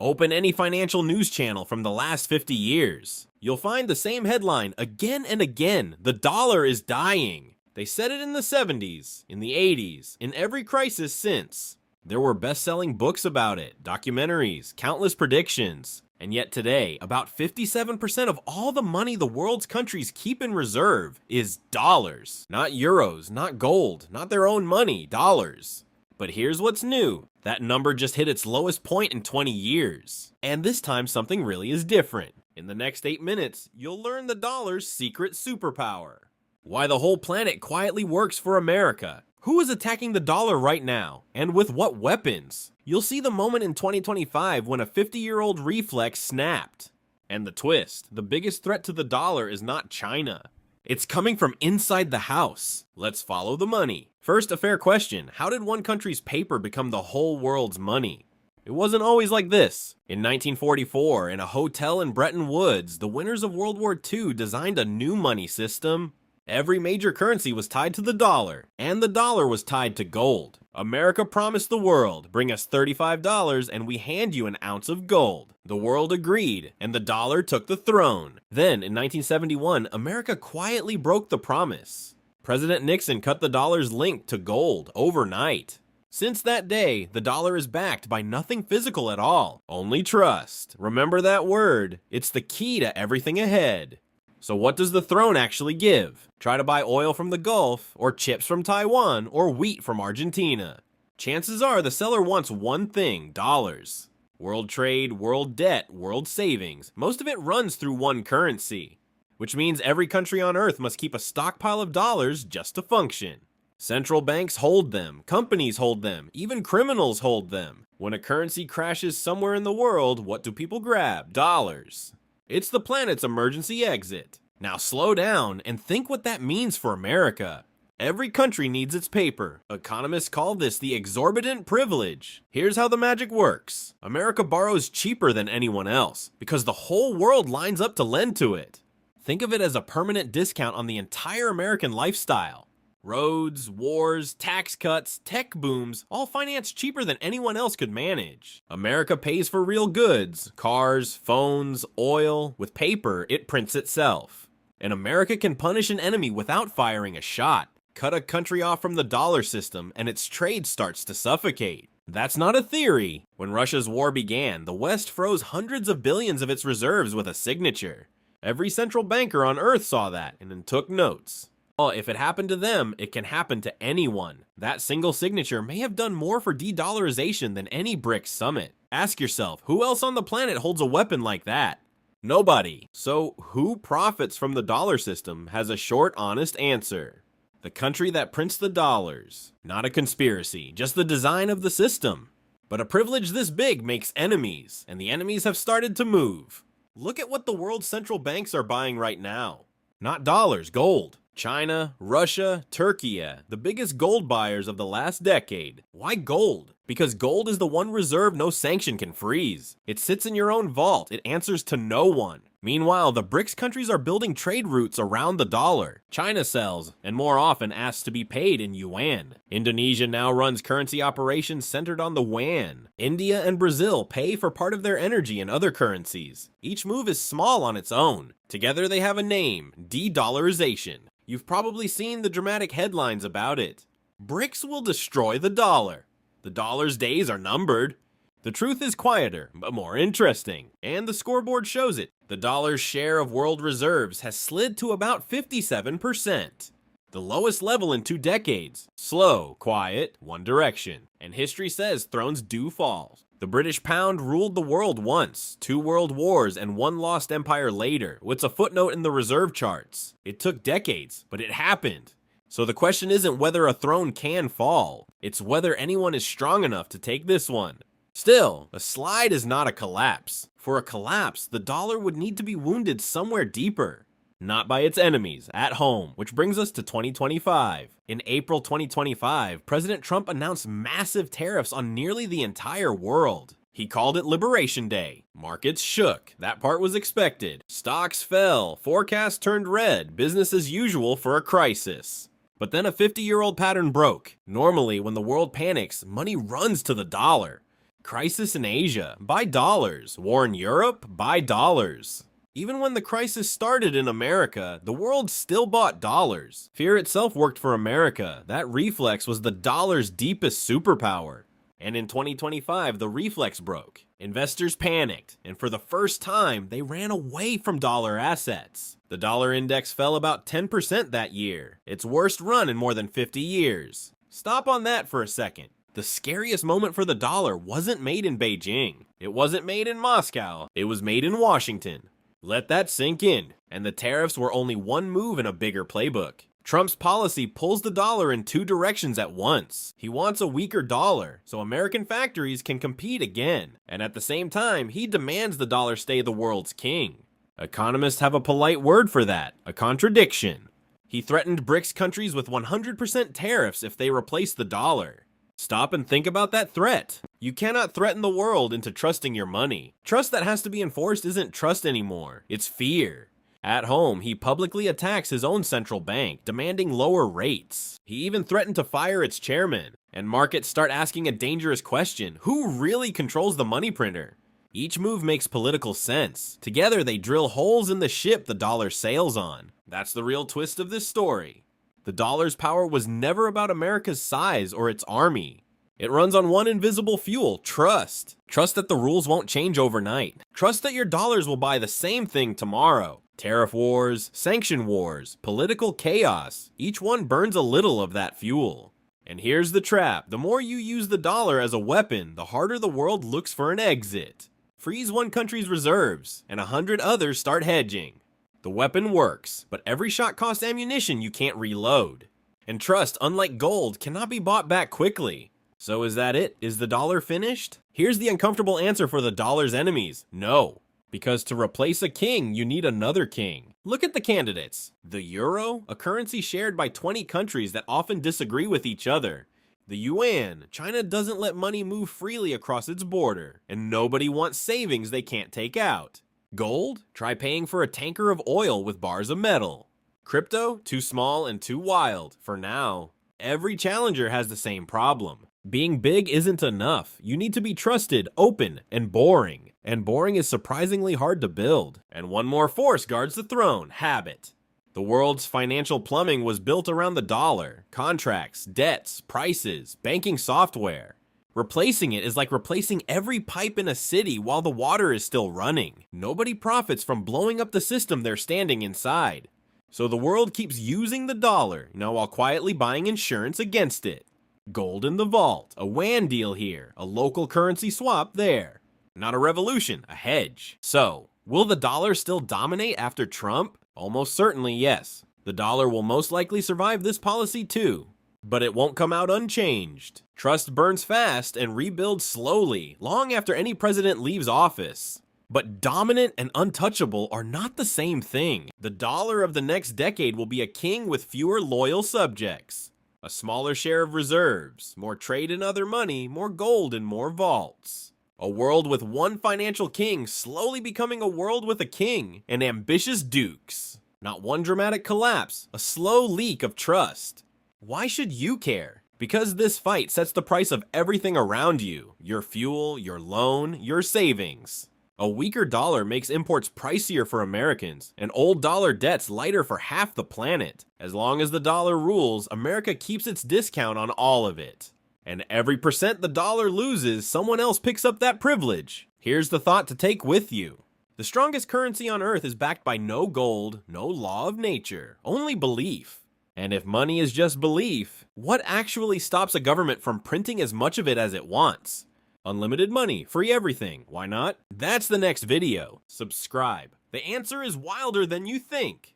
Open any financial news channel from the last 50 years. You'll find the same headline again and again: the dollar is dying. They said it in the 70s, in the 80s, in every crisis since. There were best-selling books about it, documentaries, countless predictions. And yet today, about 57% of all the money the world's countries keep in reserve is dollars. Not euros, not gold, not their own money, dollars. But here's what's new. That number just hit its lowest point in 20 years. And this time something really is different. In the next 8 minutes, you'll learn the dollar's secret superpower. Why the whole planet quietly works for America. Who is attacking the dollar right now? And with what weapons? You'll see the moment in 2025 when a 50-year-old reflex snapped. And the twist, the biggest threat to the dollar is not China. It's coming from inside the house. Let's follow the money. First, a fair question. How did one country's paper become the whole world's money? It wasn't always like this. In 1944, in a hotel in Bretton Woods, the winners of World War II designed a new money system. Every major currency was tied to the dollar, and the dollar was tied to gold. America promised the world, bring us $35 and we hand you an ounce of gold. The world agreed, and the dollar took the throne. Then, in 1971, America quietly broke the promise. President Nixon cut the dollar's link to gold overnight. Since that day, the dollar is backed by nothing physical at all, only trust. Remember that word. It's the key to everything ahead. So what does the throne actually give? Try to buy oil from the Gulf, or chips from Taiwan, or wheat from Argentina. Chances are the seller wants one thing: dollars. World trade, world debt, world savings. Most of it runs through one currency, which means every country on Earth must keep a stockpile of dollars just to function. Central banks hold them, companies hold them, even criminals hold them. When a currency crashes somewhere in the world, what do people grab? Dollars. It's the planet's emergency exit. Now slow down and think what that means for America. Every country needs its paper. Economists call this the exorbitant privilege. Here's how the magic works. America borrows cheaper than anyone else because the whole world lines up to lend to it. Think of it as a permanent discount on the entire American lifestyle. Roads, wars, tax cuts, tech booms, all financed cheaper than anyone else could manage. America pays for real goods, cars, phones, oil. With paper, it prints itself. And America can punish an enemy without firing a shot. Cut a country off from the dollar system and its trade starts to suffocate. That's not a theory. When Russia's war began, the West froze hundreds of billions of its reserves with a signature. Every central banker on Earth saw that and then took notes. Well, if it happened to them, it can happen to anyone. That single signature may have done more for de-dollarization than any BRICS summit. Ask yourself, who else on the planet holds a weapon like that? Nobody. So who profits from the dollar system has a short, honest answer. The country that prints the dollars. Not a conspiracy, just the design of the system. But a privilege this big makes enemies, and the enemies have started to move. Look at what the world's central banks are buying right now. Not dollars, gold. China, Russia, Turkey, the biggest gold buyers of the last decade. Why gold? Because gold is the one reserve no sanction can freeze. It sits in your own vault. It answers to no one. Meanwhile, the BRICS countries are building trade routes around the dollar. China sells, and more often asks to be paid in yuan. Indonesia now runs currency operations centered on the yuan. India and Brazil pay for part of their energy in other currencies. Each move is small on its own. Together they have a name: de-dollarization. You've probably seen the dramatic headlines about it. BRICS will destroy the dollar. The dollar's days are numbered. The truth is quieter, but more interesting. And the scoreboard shows it. The dollar's share of world reserves has slid to about 57%. The lowest level in 2 decades. Slow, quiet, one direction. And history says thrones do fall. The British pound ruled the world once, 2 world wars, and 1 lost empire later. What's a footnote in the reserve charts? It took decades, but it happened. So the question isn't whether a throne can fall. It's whether anyone is strong enough to take this one. Still, a slide is not a collapse. For a collapse, the dollar would need to be wounded somewhere deeper. Not by its enemies, at home, which brings us to 2025. In April 2025, President Trump announced massive tariffs on nearly the entire world. He called it Liberation Day. Markets shook. That part was expected. Stocks fell. Forecasts turned red. Business as usual for a crisis. But then a 50-year-old pattern broke. Normally, when the world panics, money runs to the dollar. Crisis in Asia, buy dollars. War in Europe, buy dollars. Even when the crisis started in America, the world still bought dollars. Fear itself worked for America. That reflex was the dollar's deepest superpower. And in 2025, the reflex broke. Investors panicked, and for the first time, they ran away from dollar assets. The dollar index fell about 10% that year, its worst run in more than 50 years. Stop on that for a second. The scariest moment for the dollar wasn't made in Beijing. It wasn't made in Moscow. It was made in Washington. Let that sink in. And the tariffs were only one move in a bigger playbook. Trump's policy pulls the dollar in two directions at once. He wants a weaker dollar, so American factories can compete again. And at the same time, he demands the dollar stay the world's king. Economists have a polite word for that, a contradiction. He threatened BRICS countries with 100% tariffs if they replace the dollar. Stop and think about that threat. You cannot threaten the world into trusting your money. Trust that has to be enforced isn't trust anymore, it's fear. At home, he publicly attacks his own central bank, demanding lower rates. He even threatened to fire its chairman. And markets start asking a dangerous question: who really controls the money printer? Each move makes political sense. Together, they drill holes in the ship the dollar sails on. That's the real twist of this story. The dollar's power was never about America's size or its army. It runs on one invisible fuel: trust. Trust that the rules won't change overnight. Trust that your dollars will buy the same thing tomorrow. Tariff wars, sanction wars, political chaos. Each one burns a little of that fuel. And here's the trap: the more you use the dollar as a weapon, the harder the world looks for an exit. Freeze one country's reserves, and 100 others start hedging. The weapon works, but every shot costs ammunition you can't reload. And trust, unlike gold, cannot be bought back quickly. So is that it? Is the dollar finished? Here's the uncomfortable answer for the dollar's enemies: no. Because to replace a king, you need another king. Look at the candidates. The euro, a currency shared by 20 countries that often disagree with each other. The yuan, China doesn't let money move freely across its border, and nobody wants savings they can't take out. Gold, try paying for a tanker of oil with bars of metal. Crypto, too small and too wild, for now. Every challenger has the same problem. Being big isn't enough. You need to be trusted, open, and boring. And boring is surprisingly hard to build. And one more force guards the throne: habit. The world's financial plumbing was built around the dollar: contracts, debts, prices, banking software. Replacing it is like replacing every pipe in a city while the water is still running. Nobody profits from blowing up the system they're standing inside. So the world keeps using the dollar, while quietly buying insurance against it. Gold in the vault, a yuan deal here, a local currency swap there. Not a revolution, a hedge. So, will the dollar still dominate after Trump? Almost certainly yes. The dollar will most likely survive this policy too. But it won't come out unchanged. Trust burns fast and rebuilds slowly, long after any president leaves office. But dominant and untouchable are not the same thing. The dollar of the next decade will be a king with fewer loyal subjects. A smaller share of reserves, more trade and other money, more gold and more vaults. A world with one financial king slowly becoming a world with a king and ambitious dukes. Not one dramatic collapse, a slow leak of trust. Why should you care? Because this fight sets the price of everything around you: your fuel, your loan, your savings. A weaker dollar makes imports pricier for Americans, and old dollar debts lighter for half the planet. As long as the dollar rules, America keeps its discount on all of it. And every percent the dollar loses, someone else picks up that privilege. Here's the thought to take with you. The strongest currency on earth is backed by no gold, no law of nature, only belief. And if money is just belief, what actually stops a government from printing as much of it as it wants? Unlimited money, free everything, why not? That's the next video. Subscribe. The answer is wilder than you think.